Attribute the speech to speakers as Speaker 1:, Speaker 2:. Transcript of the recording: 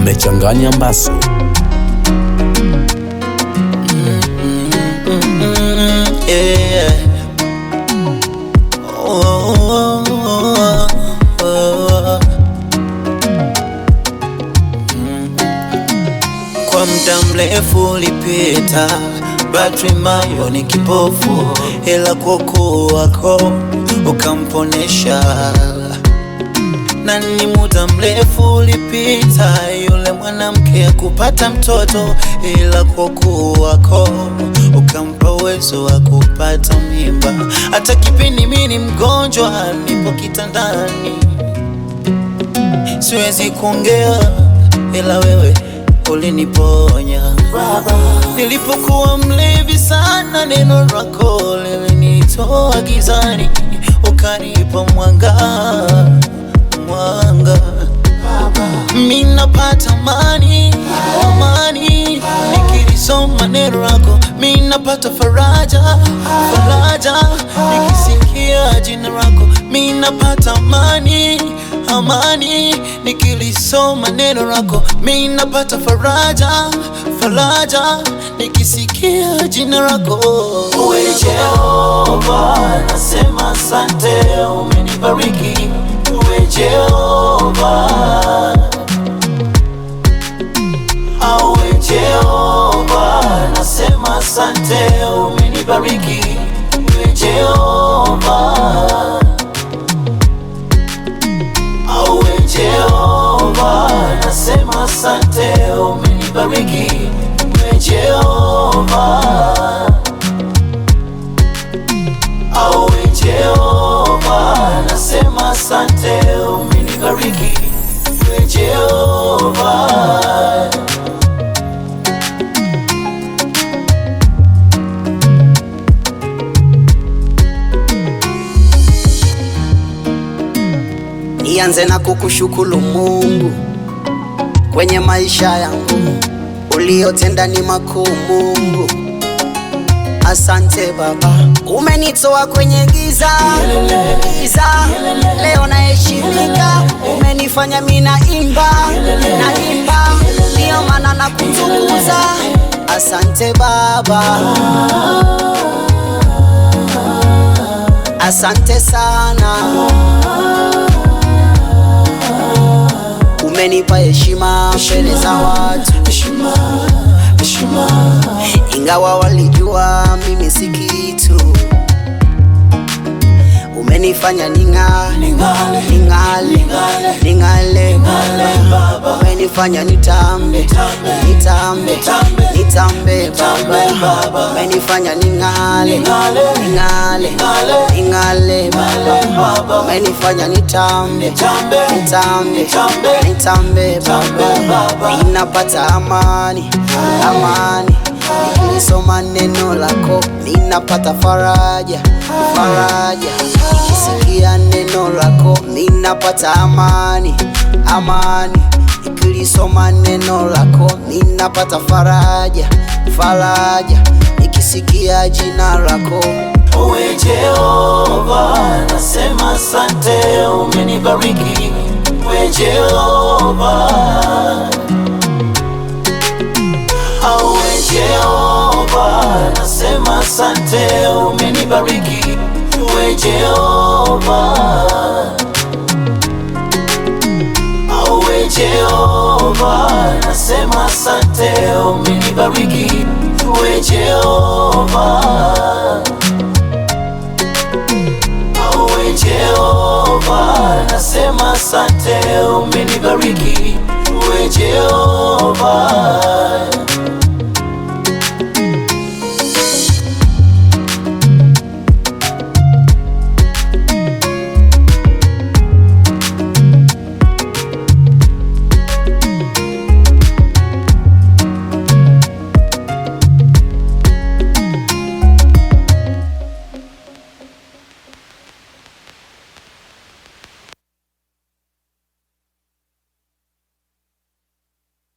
Speaker 1: amechanganya Mbasso.
Speaker 2: Yeah. Kwa muda mrefu ulipita, battery mayo ni kipofu, ila kwa ukuu wako ukamponesha. Na ni muda mrefu ulipita, yule mwanamke kupata mtoto, ila kwa ukuu wako ukampa uwezo wa kupata mimba. Hata kipindi mimi ni mgonjwa, nipo kitandani, siwezi kuongea, ila wewe uliniponya Baba. Nilipokuwa mlevi sana, neno lako lilinitoa gizani, ukanipa mwanga Baba. Mimi napata amani, amani nikilisoma neno lako. Mimi napata faraja, faraja nikisikia jina lako. Mimi napata amani, amani nikilisoma neno lako. Mimi napata faraja, faraja nikisikia jina lako. Uwe Jehova, nasema asante, umenibariki. Uwe Jehova, uwe Jehova, nasema asante, umenibariki. Uwe Jehova, uwe Jehova, nasema asante, umenibariki. Uwe Jehova, uwe Jehova, nasema asante, umenibariki. Uwe Jehova.
Speaker 3: Nianze na kukushukuru Mungu kwenye maisha yangu, uliotenda ni makuu Mungu. Asante Baba, umenitoa kwenye giza, giza. Leo naheshimika, umenifanya mimi naimba, naimba, ndio maana nakutukuza. Asante Baba, asante sana. Umenipa heshima mbele za watu, ingawa walijua mimi si kitu. Umenifanya ning'ale, ning'ale, ning'ale. Umenifanya nitambe, nitambe, nitambe Baba. Umenifanya ning'ale, ning'ale, ning'ale Baba. Umenifanya nitambe, nitambe, nitambe Baba. Ninapata amani, amani nikilisoma neno lako. Ninapata faraja, faraja nikisikia neno lako. Ninapata amani, amani nikilisoma neno lako. Ninapata faraja, faraja nikisikia jina lako.
Speaker 2: Uwe Jehova, nasema asante, umenibariki. Uwe Jehova, uwe Jehova, nasema asante, umenibariki. Uwe Jehova, uwe Jehova, nasema asante, umenibariki. Uwe Jehova, uwe Jehova, nasema asante, umenibariki. Uwe Jehova.